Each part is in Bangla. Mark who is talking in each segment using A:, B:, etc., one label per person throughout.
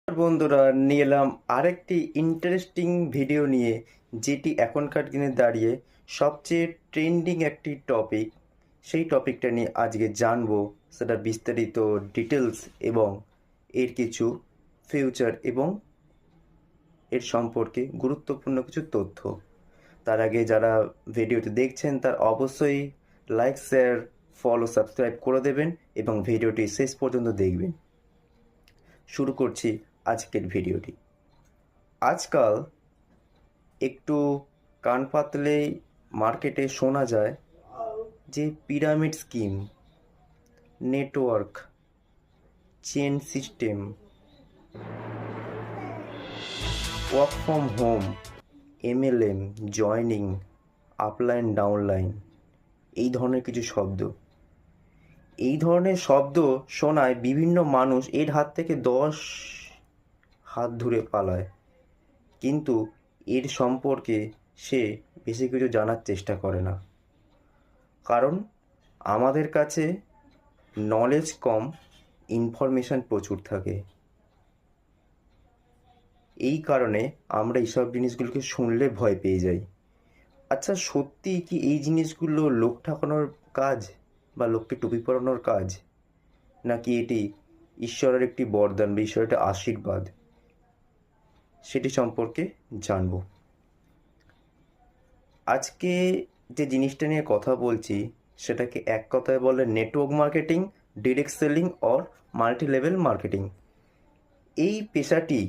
A: বন্ধুরা, নিয়ে এলাম আরেকটি ইন্টারেস্টিং ভিডিও নিয়ে, যেটি এখনকার দিনে দাঁড়িয়ে সবচেয়ে ট্রেন্ডিং একটি টপিক। সেই টপিকটা নিয়ে আজকে জানবো, সেটা বিস্তারিত ডিটেলস এবং এর কিছু ফিউচার এবং এর সম্পর্কে গুরুত্বপূর্ণ কিছু তথ্য। তার আগে যারা ভিডিওটি দেখছেন তার অবশ্যই লাইক, শেয়ার, ফলো, সাবস্ক্রাইব করে দেবেন এবং ভিডিওটি শেষ পর্যন্ত দেখবেন। শুরু করছি আজকের ভিডিওটি। আজকাল একটু কান পাতলেই মার্কেটে শোনা যায় যে pyramid scheme, network, chain system, work from home, MLM, joining, upline, downline, এই ধরনের কিছু শব্দ। এই ধরনের শব্দ শোনায় বিভিন্ন মানুষ এর হাত থেকে 10 হাত ধরে পালায়, কিন্তু এর সম্পর্কে সে বেশি কিছু জানার চেষ্টা করে না। কারণ আমাদের কাছে নলেজ কম, ইনফরমেশান প্রচুর থাকে। এই কারণে আমরা এইসব জিনিসগুলোকে শুনলে ভয় পেয়ে যাই। আচ্ছা, সত্যিই কি এই জিনিসগুলো লোক ঠকানোর কাজ বা লোককে টুপি পরানোর কাজ, নাকি এটি ঈশ্বরের একটি বরদান বা ঈশ্বরের একটা আশীর্বাদ? সেটি সম্পর্কে জানব। আজকে যে জিনিসটা নিয়ে কথা বলছি সেটাকে এক কথায় বলে network marketing, direct selling or multi level marketing. এই পেশাটি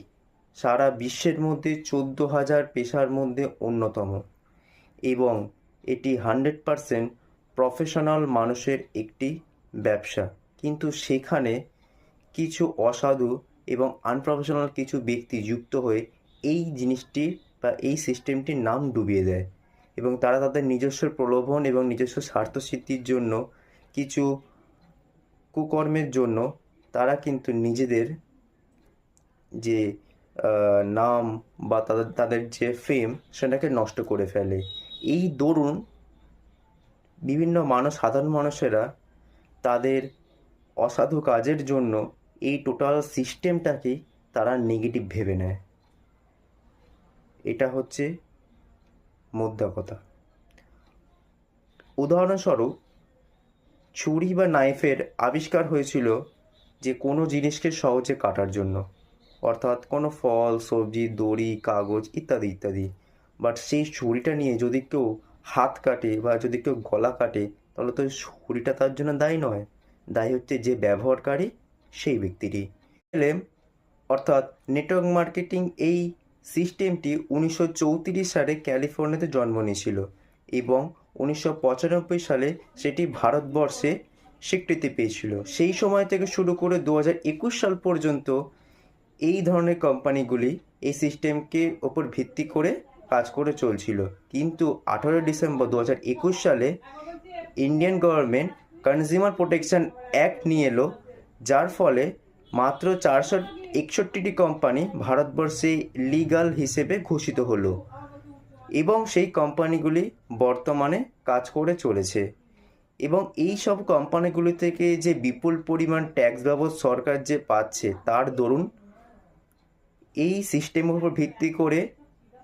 A: সারা বিশ্বের মধ্যে 14,000 পেশার মধ্যে অন্যতম এবং এটি 100% প্রফেশনাল মানুষের একটি ব্যবসা। কিন্তু সেখানে কিছু অসাধু এবং আনপ্রফেশনাল কিছু ব্যক্তি যুক্ত হয়ে এই জিনিসটির বা এই সিস্টেমটির নাম ডুবিয়ে দেয় এবং তারা তাদের নিজস্ব প্রলোভন এবং নিজস্ব স্বার্থসিদ্ধির জন্য, কিছু কুকর্মের জন্য তারা কিন্তু নিজেদের যে নাম বা তাদের তাদের যে ফেম সেটাকে নষ্ট করে ফেলে। এই দরুন বিভিন্ন সাধারণ মানুষেরা তাদের অসাধু কাজের জন্য এই টোটাল সিস্টেমটাকেই তারা নেগেটিভ ভেবে নেয়। এটা হচ্ছে মোদ্দা কথা। উদাহরণস্বরূপ, ছুরি বা নাইফের আবিষ্কার হয়েছিল যে কোনো জিনিসকে সহজে কাটার জন্য, অর্থাৎ কোনো ফল, সবজি, দড়ি, কাগজ ইত্যাদি ইত্যাদি। বাট সেই ছুরিটা নিয়ে যদি কেউ হাত কাটে বা যদি কেউ গলা কাটে, তাহলে তো ছুরিটা তার জন্য দায়ী নয়, দায়ী হচ্ছে যে ব্যবহারকারী, সেই ব্যক্তিটি। এলএম অর্থাৎ নেটওয়ার্ক মার্কেটিং, এই সিস্টেমটি 1934 সালে ক্যালিফোর্নিয়াতে জন্ম নিয়েছিল এবং 1995 সালে সেটি ভারতবর্ষে স্বীকৃতি পেয়েছিল। সেই সময় থেকে শুরু করে 2021 সাল পর্যন্ত এই ধরনের কোম্পানিগুলি এই সিস্টেমকে ওপর ভিত্তি করে কাজ করে চলছিল। কিন্তু 18 ডিসেম্বর 2021 সালে Indian government consumer protection act নিয়ে এলো, যার ফলে মাত্র 461টি কোম্পানি ভারতবর্ষে লিগাল হিসেবে ঘোষিত হলো এবং সেই কোম্পানিগুলি বর্তমানে কাজ করে চলেছে। এবং এই সব কোম্পানিগুলি থেকে যে বিপুল পরিমাণ ট্যাক্স বাবদ সরকার যে পাচ্ছে, তার দরুন এই সিস্টেমের উপর ভিত্তি করে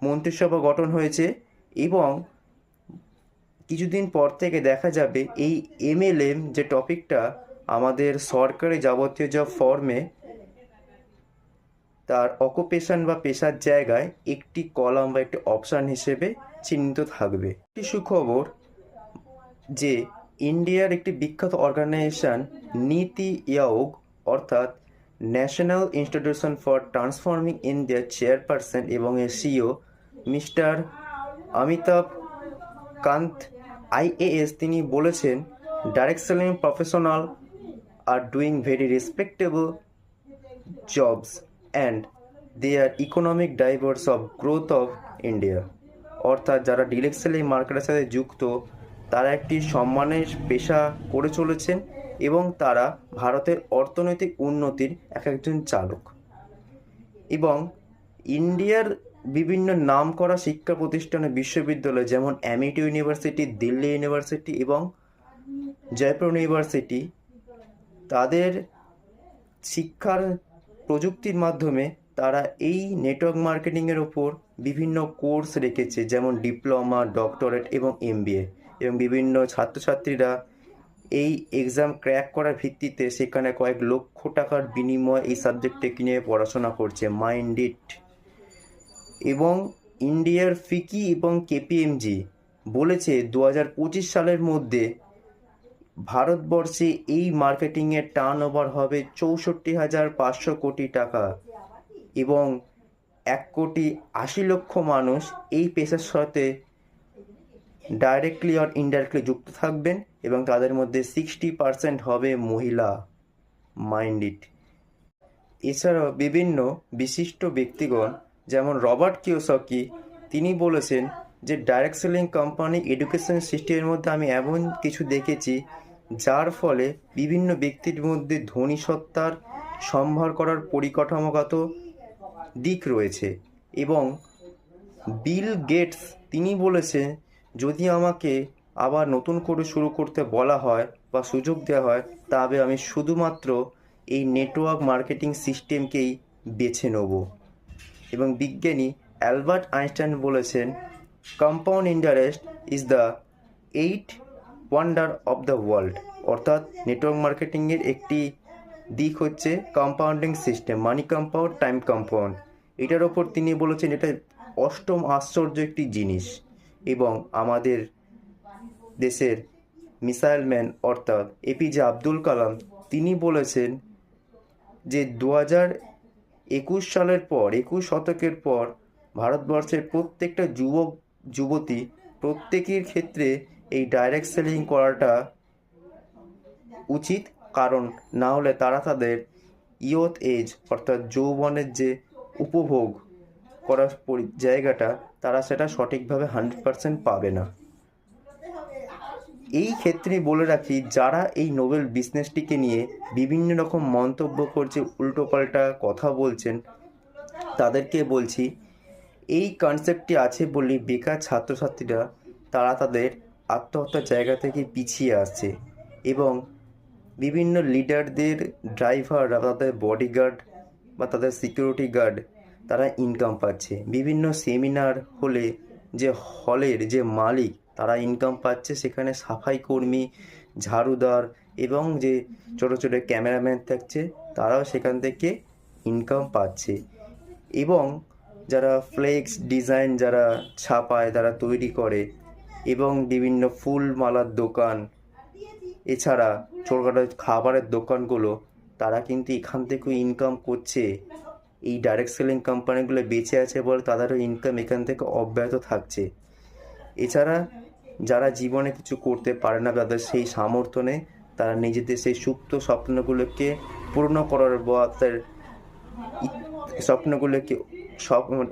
A: মন্ত্রিসভা গঠন হয়েছে এবং কিছুদিন পর থেকে দেখা যাবে এই এমএলএম যে টপিকটা আমাদের সরকারি যাবতীয় যা ফর্মে তার অকুপেশন বা পেশার জায়গায় একটি কলাম বা একটি অপশান হিসেবে চিহ্নিত থাকবে। একটি সুখবর যে ইন্ডিয়ার একটি বিখ্যাত অর্গানাইজেশন নীতি আয়োগ অর্থাৎ ন্যাশনাল ইনস্টিটিউশন ফর ট্রান্সফর্মিং ইন্ডিয়ার চেয়ারপারসন এবং এর CEO mister Amitabh Kant IAS, তিনি বলেছেন, direct selling professional are doing very respectable jobs and they are economic drivers of growth of India. অর্থাৎ যারা ডিরেক্ট সেলিং মার্কেটের সাথে যুক্ত তারা একটি সম্মানের পেশা করে চলেছেন এবং তারা ভারতের অর্থনৈতিক উন্নতির একজন চালক। এবং ইন্ডিয়ার বিভিন্ন নামকরা শিক্ষা প্রতিষ্ঠানে, বিশ্ববিদ্যালয় যেমন এমআইটি ইউনিভার্সিটি, দিল্লি ইউনিভার্সিটি এবং জয়পুর ইউনিভার্সিটি, তাদের শিক্ষার প্রযুক্তির মাধ্যমে তারা এই নেটওয়ার্ক মার্কেটিংয়ের ওপর বিভিন্ন কোর্স রেখেছে, যেমন ডিপ্লোমা, ডক্টরেট এবং এমবিএ, এবং বিভিন্ন ছাত্রছাত্রীরা এই এক্সাম ক্র্যাক করার ভিত্তিতে সেখানে কয়েক লক্ষ টাকার বিনিময়ে এই সাবজেক্টটি নিয়ে পড়াশোনা করছে। মাইন্ডিট এবং ইন্ডিয়ার ফিকি এবং কেপিএমজি বলেছে 2025 সালের মধ্যে ভারতবর্ষে এই মার্কেটিংয়ের টার্নওভার হবে 64,500 কোটি টাকা, এবং 1,80,00,000 মানুষ এই পেশার সাথে ডাইরেক্টলি আর ইনডাইরেক্টলি যুক্ত থাকবেন, এবং তাদের মধ্যে 60% হবে মহিলা। মাইন্ডিট এছাড়াও বিভিন্ন বিশিষ্ট ব্যক্তিগণ যেমন রবার্ট কিওসাকি, তিনি বলেছেন যে ডাইরেক্ট সেলিং কোম্পানি এডুকেশন সিস্টেমের মধ্যে আমি এমন কিছু দেখেছি যার ফলে বিভিন্ন ব্যক্তির মধ্যে ধনী সত্তার সম্ভার করার পরিকাঠামোগত দিক রয়েছে। এবং বিল গেটস তিনি বলেছেন, যদি আমাকে আবার নতুন করে শুরু করতে বলা হয় বা সুযোগ দেওয়া হয়, তবে আমি শুধুমাত্র এই নেটওয়ার্ক মার্কেটিং সিস্টেমকেই বেছে নেব। এবং বিজ্ঞানী অ্যালবার্ট আইনস্টাইন বলেছেন, compound interest is the 8th wonder of the world. অর্থাৎ নেটওয়ার্ক মার্কেটিংয়ের একটি দিক হচ্ছে কম্পাউন্ডিং সিস্টেম, মানি কম্পাউন্ড, টাইম কম্পাউন্ড। এটার ওপর তিনি বলেছেন এটা অষ্টম আশ্চর্য একটি জিনিস। এবং আমাদের দেশের মিসাইল ম্যান অর্থাৎ এপিজে আব্দুল কালাম, তিনি বলেছেন যে 2021 সালের পর, 21 শতকের পর ভারতবর্ষের প্রত্যেকটা যুবক যুবতী প্রত্যেকের ক্ষেত্রে এই ডাইরেক্ট সেলিং করাটা উচিত, কারণ না হলে তারা তাদের ইয়থ এজ অর্থাৎ যৌবনের যে উপভোগ করার জায়গাটা তারা সেটা সঠিকভাবে 100% পাবে না। এই ক্ষেত্রে বলে রাখি, যারা এই নোবেল বিজনেসটিকে নিয়ে বিভিন্ন রকম মন্তব্য করছে, উল্টোপাল্টা কথা বলছেন, তাদেরকে বলছি এই কনসেপ্টটি আছে বলেই বেকার ছাত্রছাত্রীরা তারা তাদের আত্মহত্যার জায়গা থেকে পিছিয়ে আসছে, এবং বিভিন্ন লিডারদের ড্রাইভাররা, তাদের বডিগার্ড বা তাদের সিকিউরিটি গার্ড, তারা ইনকাম পাচ্ছে। বিভিন্ন সেমিনার হলে যে হলের যে মালিক তারা ইনকাম পাচ্ছে, সেখানে সাফাই কর্মী, ঝাড়ুদার এবং যে ছোটো ছোটো ক্যামেরাম্যান থাকছে তারাও সেখান থেকে ইনকাম পাচ্ছে। এবং যারা ফ্লেক্স ডিজাইন যারা ছাপায়, তারা তৈরি করে, এবং বিভিন্ন ফুল মালার দোকান, এছাড়া ছোটোখাটো খাবারের দোকানগুলো, তারা কিন্তু এখান থেকেও ইনকাম করছে। এই ডাইরেক্ট সেলিং কোম্পানিগুলো বেঁচে আছে বলে তাদেরও ইনকাম এখান থেকে অব্যাহত থাকছে। এছাড়া যারা জীবনে কিছু করতে পারে না, তাদের সেই সামর্থ্য নেই, তারা নিজেদের সেই সুপ্ত স্বপ্নগুলোকে পূর্ণ করার বা তার স্বপ্নগুলোকে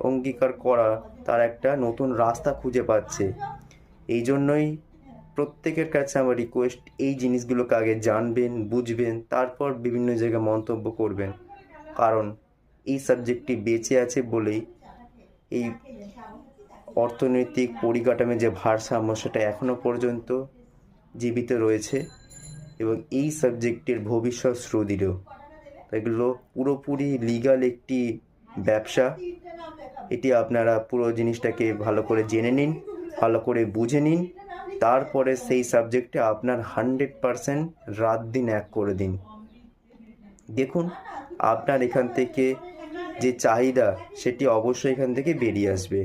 A: অঙ্গীকার করা তার একটা নতুন রাস্তা খুঁজে পাচ্ছে। এই জন্যই প্রত্যেকের কাছে আমার রিকোয়েস্ট, এই জিনিসগুলোকে আগে জানবেন, বুঝবেন, তারপর বিভিন্ন জায়গায় মন্তব্য করবেন, কারণ এই সাবজেক্টটি বেঁচে আছে বলেই এই অর্থনৈতিক পরিকাঠামো যে ভারসাম্য সেটা এখনও পর্যন্ত জীবিত রয়েছে, এবং এই সাবজেক্টের ভবিষ্যৎ সুদৃঢ়। এগুলো পুরোপুরি লিগ্যাল একটি ব্যবসা। এটি আপনারা পুরো জিনিসটাকে ভালো করে জেনে নিন, ভালো করে বুঝে নিন, তারপরে সেই সাবজেক্টে আপনার 100% রাত দিন এক করে দিন। দেখুন আপনার এখান থেকে যে চাহিদা সেটি অবশ্যই এখান থেকে বেরিয়ে আসবে।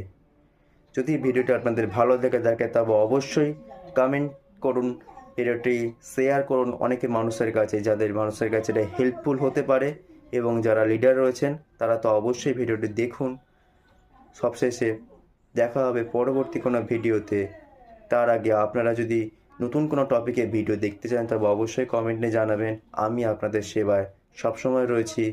A: যদি ভিডিওটি আপনাদের ভালো লেগে থাকে তবে অবশ্যই কমেন্ট করুন, ভিডিওটি শেয়ার করুন অনেকের মানুষের কাছে, যাদের মানুষের কাছে এটা হেল্পফুল হতে পারে, এবং যারা লিডার রয়েছেন তারা তো অবশ্যই ভিডিওটি দেখুন। সবশেষে দেখা হবে পরবর্তী কোনো ভিডিওতে। তার আগে আপনারা যদি নতুন কোনো টপিকে ভিডিও দেখতে চান তবে অবশ্যই কমেন্টে জানাবেন। আমি আপনাদের সেবায় সবসময় রয়েছি।